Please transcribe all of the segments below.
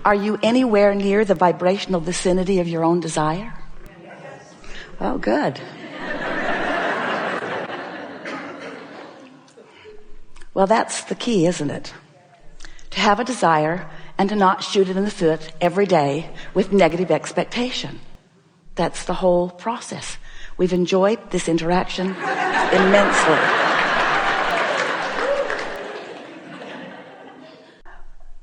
Are you anywhere near the vibrational vicinity of your own desire? Oh, good. Well, that's the key, isn't it? To have a desire and to not shoot it in the foot every day with negative expectation. That's the whole process. We've enjoyed this interaction immensely.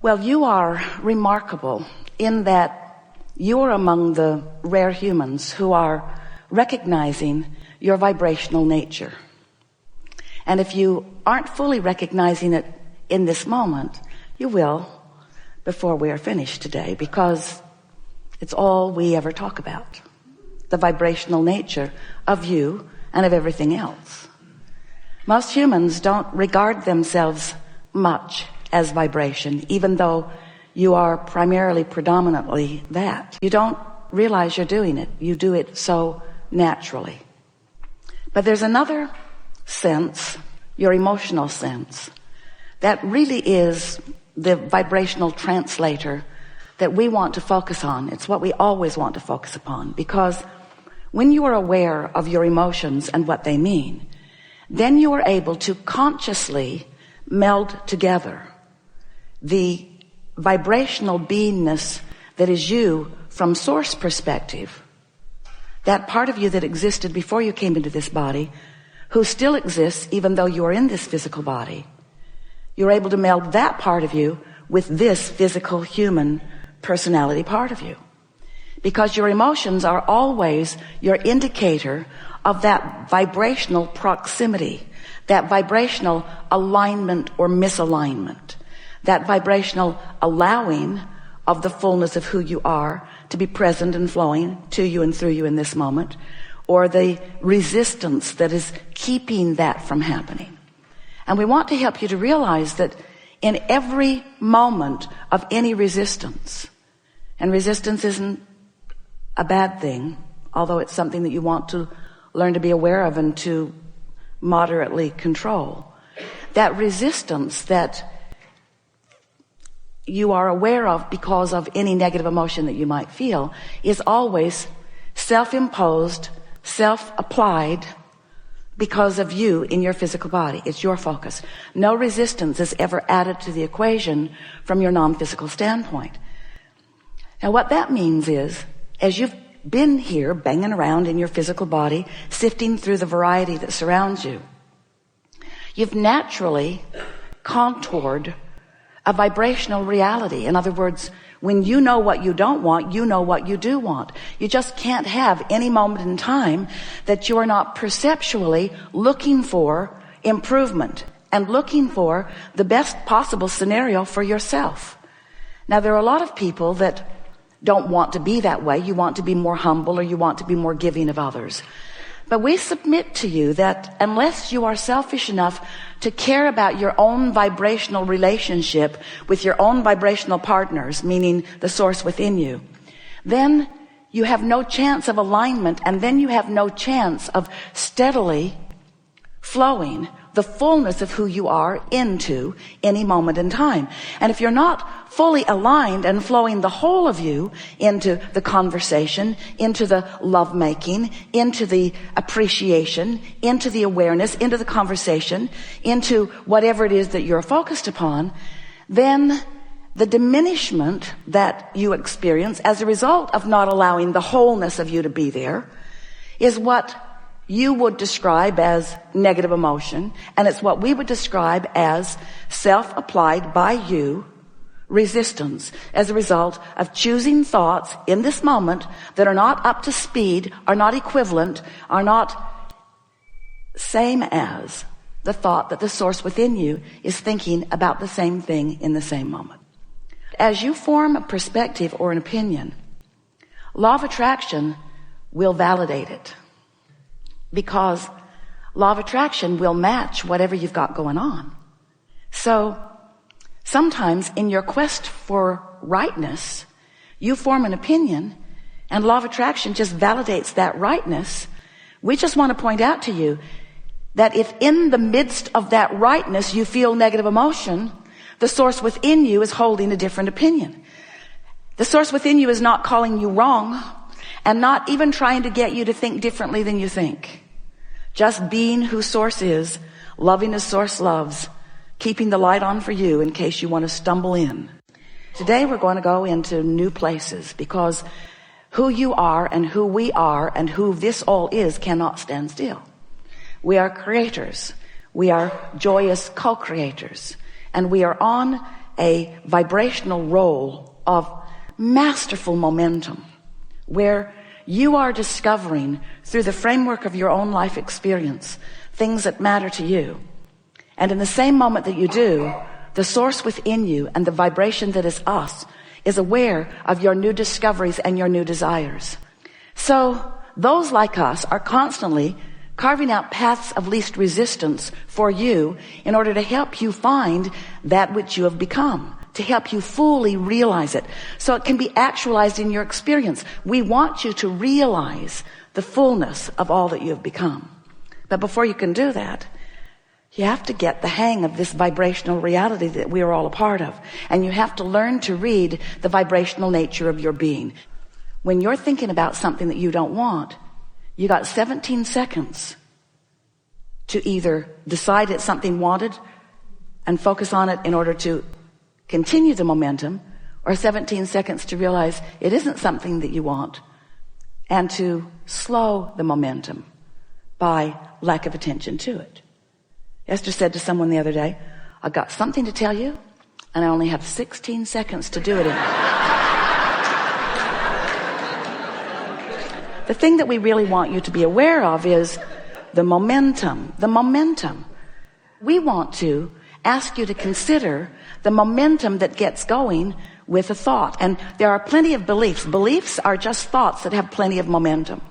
Well, you are remarkable in that you are among the rare humans who are recognizing your vibrational nature. And if you aren't fully recognizing it in this moment, you will before we are finished today, because it's all we ever talk about. The vibrational nature of you and of everything else. Most humans don't regard themselves much as vibration, even though you are primarily, predominantly that. You don't realize you're doing it. You do it so naturally. But there's another sense, your emotional sense, that really is the vibrational translator that we want to focus on. It's what we always want to focus upon, because when you are aware of your emotions and what they mean, then you are able to consciously meld together the vibrational beingness that is you from source perspective, that part of you that existed before you came into this body, who still exists even though you are in this physical body. You're able to meld that part of you with this physical human personality part of you, because your emotions are always your indicator of that vibrational proximity, that vibrational alignment or misalignment, that vibrational allowing of the fullness of who you are to be present and flowing to you and through you in this moment, or the resistance that is keeping that from happening. And we want to help you to realize that in every moment of any resistance, and resistance isn't a bad thing, although it's something that you want to learn to be aware of and to moderately control. That resistance that you are aware of because of any negative emotion that you might feel is always self-imposed, self-applied because of you in your physical body. It's your focus. No resistance is ever added to the equation from your non-physical standpoint. Now what that means is, as you've been here banging around in your physical body, sifting through the variety that surrounds you, you've naturally contoured a vibrational reality. In other words, when you know what you don't want, you know what you do want. You just can't have any moment in time that you are not perceptually looking for improvement and looking for the best possible scenario for yourself. Now, there are a lot of people that don't want to be that way. You want to be more humble, or you want to be more giving of others. But we submit to you that unless you are selfish enough to care about your own vibrational relationship with your own vibrational partners, meaning the source within you, then you have no chance of alignment, and then you have no chance of steadily flowing the fullness of who you are into any moment in time. And if you're not fully aligned and flowing the whole of you into the conversation, into the lovemaking, into the appreciation, into the awareness, into the conversation, into whatever it is that you're focused upon, then the diminishment that you experience as a result of not allowing the wholeness of you to be there is what you would describe as negative emotion, and it's what we would describe as self-applied by you resistance, as a result of choosing thoughts in this moment that are not up to speed, are not equivalent, are not same as the thought that the source within you is thinking about the same thing in the same moment. As you form a perspective or an opinion, law of attraction will validate it, because law of attraction will match whatever you've got going on. So sometimes in your quest for rightness, you form an opinion, and law of attraction just validates that rightness. We just want to point out to you that if in the midst of that rightness you feel negative emotion, The source within you is holding a different opinion. The source within you is not calling you wrong and not even trying to get you to think differently than you think. Just being who source is, loving as source loves, keeping the light on for you in case you want to stumble in. Today we're going to go into new places because who you are and who we are and who this all is cannot stand still. We are creators. We are joyous co-creators. And we are on a vibrational roll of masterful momentum where you are discovering through the framework of your own life experience things that matter to you. And in the same moment that you do, the source within you and the vibration that is us is aware of your new discoveries and your new desires. So those like us are constantly carving out paths of least resistance for you in order to help you find that which you have become, to help you fully realize it so it can be actualized in your experience. We want you to realize the fullness of all that you have become. But before you can do that, you have to get the hang of this vibrational reality that we are all a part of. And you have to learn to read the vibrational nature of your being. When you're thinking about something that you don't want, you got 17 seconds to either decide it's something wanted and focus on it in order to continue the momentum, or 17 seconds to realize it isn't something that you want and to slow the momentum by lack of attention to it. Esther said to someone the other day, I've got something to tell you and I only have 16 seconds to do it in. The thing that we really want you to be aware of is the momentum. The momentum. We want to ask you to consider the momentum that gets going with a thought. And there are plenty of beliefs. Beliefs are just thoughts that have plenty of momentum.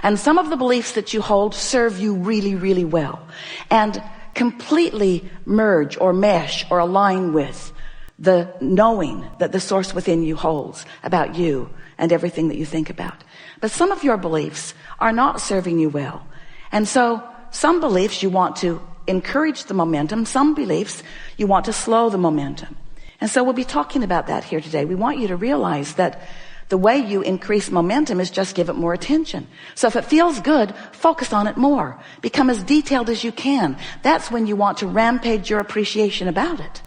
And some of the beliefs that you hold serve you really, really well and completely merge or mesh or align with the knowing that the source within you holds about you and everything that you think about. But some of your beliefs are not serving you well. And so some beliefs you want to encourage the momentum. Some beliefs you want to slow the momentum. And so we'll be talking about that here today. We want you to realize that the way you increase momentum is just give it more attention. So if it feels good, focus on it more. Become as detailed as you can. That's when you want to rampage your appreciation about it.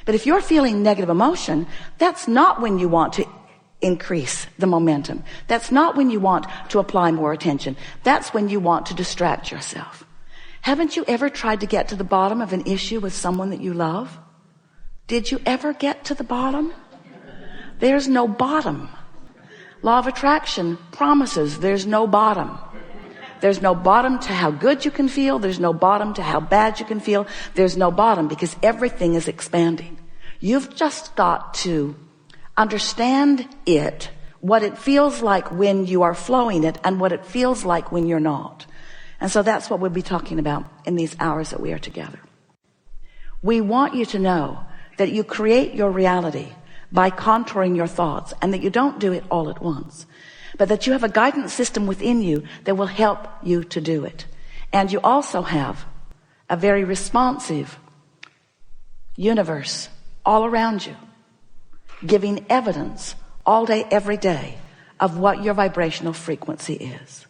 But if you're feeling negative emotion, that's not when you want to increase the momentum. That's not when you want to apply more attention. That's when you want to distract yourself. Haven't you ever tried to get to the bottom of an issue with someone that you love? Did you ever get to the bottom? There's no bottom. Law of attraction promises there's no bottom. There's no bottom to how good you can feel. There's no bottom to how bad you can feel. There's no bottom because everything is expanding. You've just got to understand it, what it feels like when you are flowing it and what it feels like when you're not. And so that's what we'll be talking about in these hours that we are together. We want you to know that you create your reality by contouring your thoughts and that you don't do it all at once, but that you have a guidance system within you that will help you to do it. And you also have a very responsive universe all around you, giving evidence all day, every day of what your vibrational frequency is.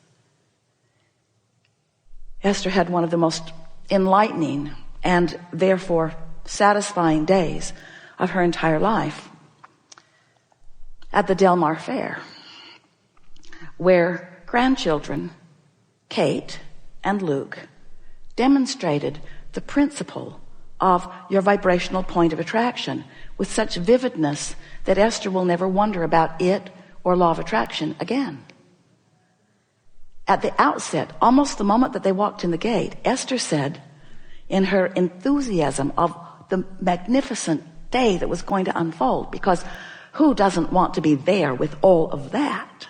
Esther had one of the most enlightening and therefore satisfying days of her entire life at the Del Mar Fair, where grandchildren, Kate and Luke, demonstrated the principle of your vibrational point of attraction with such vividness that Esther will never wonder about it or law of attraction again. At the outset, almost the moment that they walked in the gate, Esther said, in her enthusiasm of the magnificent day that was going to unfold, because who doesn't want to be there with all of that?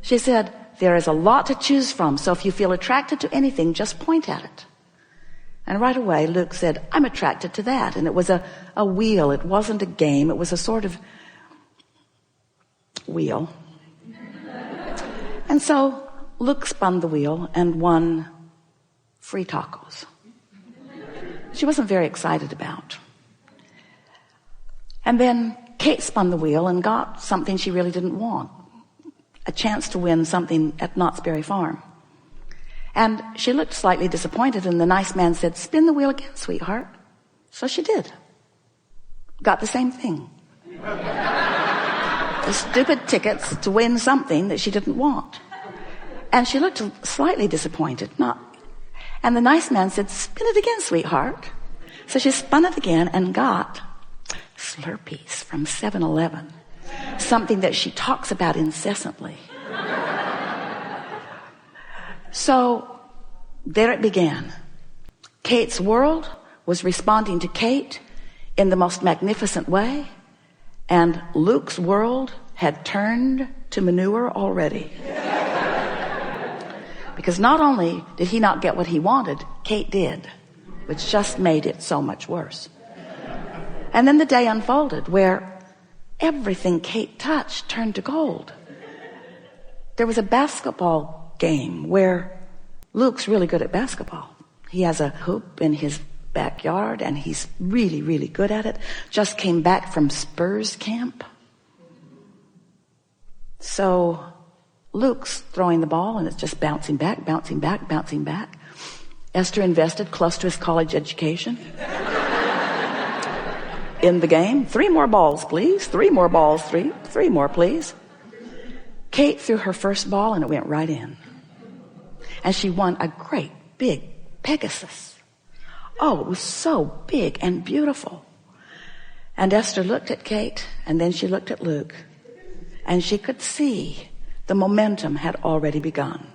She said, there is a lot to choose from, so if you feel attracted to anything, just point at it. And right away, Luke said, I'm attracted to that. And it was a wheel. It wasn't a game. It was a sort of wheel. And so Luke spun the wheel and won free tacos. She wasn't very excited about. And then Kate spun the wheel and got something she really didn't want, a chance to win something at Knott's Berry Farm. And she looked slightly disappointed, and the nice man said, "Spin the wheel again, sweetheart." So she did. Got the same thing. The stupid tickets to win something that she didn't want. And she looked slightly disappointed. And the nice man said, "Spin it again, sweetheart." So she spun it again and got Slurpees from 7-Eleven, something that she talks about incessantly. So there it began. Kate's world was responding to Kate in the most magnificent way, and Luke's world had turned to manure already. Because not only did he not get what he wanted, Kate did, which just made it so much worse. And then the day unfolded where everything Kate touched turned to gold. There was a basketball game where Luke's really good at basketball. He has a hoop in his backyard and he's really, really good at it. Just came back from Spurs camp. So Luke's throwing the ball and it's just bouncing back, bouncing back, bouncing back. Esther invested close to his college education in the game. 3 more balls, please. 3 more balls, three more, please. Kate threw her first ball and it went right in. And she won a great big Pegasus. Oh, it was so big and beautiful. And Esther looked at Kate and then she looked at Luke and she could see the momentum had already begun.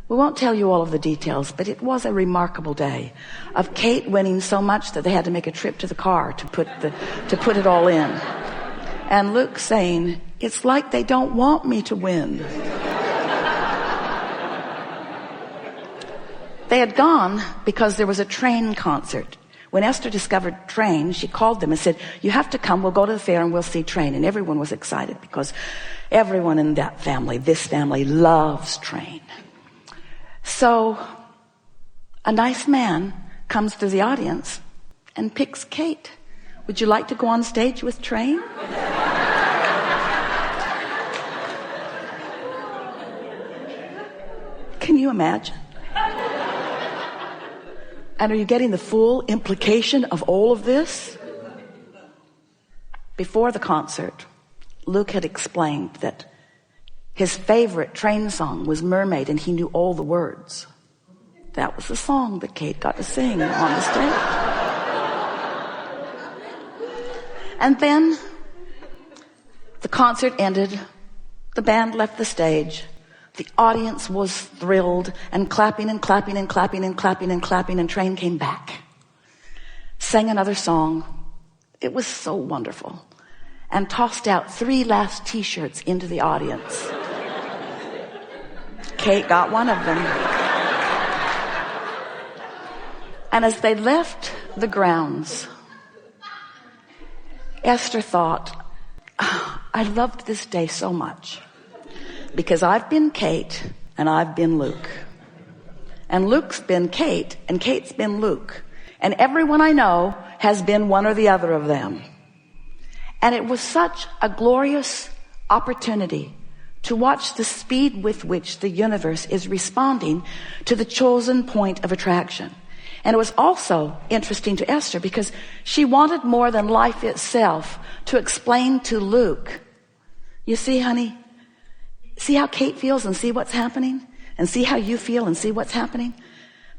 We won't tell you all of the details, but it was a remarkable day of Kate winning so much that they had to make a trip to the car to put it all in. And Luke saying, "It's like they don't want me to win." They had gone because there was a train concert. When Esther discovered Train, she called them and said, "You have to come, we'll go to the fair and we'll see Train." And everyone was excited because everyone in that family, this family, loves Train. So a nice man comes to the audience and picks Kate. "Would you like to go on stage with Train?" Can you imagine? And are you getting the full implication of all of this? Before the concert, Luke had explained that his favorite Train song was Mermaid, and he knew all the words. That was the song that Kate got to sing on the stage. And then the concert ended. The band left the stage. The audience was thrilled and clapping and clapping and clapping and clapping and clapping, and Train came back, sang another song. It was so wonderful, and tossed out 3 last t-shirts into the audience. Kate got one of them. And as they left the grounds, Esther thought, I loved this day so much because I've been Kate and I've been Luke. And Luke's been Kate and Kate's been Luke. And everyone I know has been one or the other of them. And it was such a glorious opportunity to watch the speed with which the universe is responding to the chosen point of attraction. And it was also interesting to Esther because she wanted more than life itself to explain to Luke, "You see, honey, see how Kate feels and see what's happening, and see how you feel and see what's happening."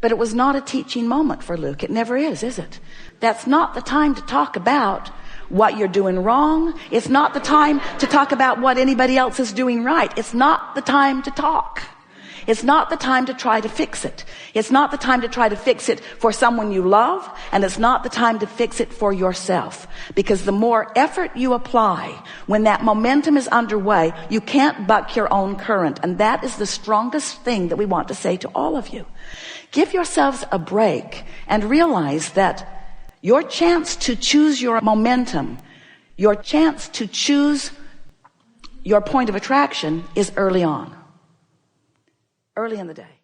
But it was not a teaching moment for Luke. It never is it? That's not the time to talk about what you're doing wrong. It's not the time to talk about what anybody else is doing right. It's not the time to talk. It's not the time to try to fix it. It's not the time to try to fix it for someone you love, and it's not the time to fix it for yourself. Because the more effort you apply, when that momentum is underway, you can't buck your own current. And that is the strongest thing that we want to say to all of you. Give yourselves a break and realize that your chance to choose your momentum, your chance to choose your point of attraction is early on. Early in the day.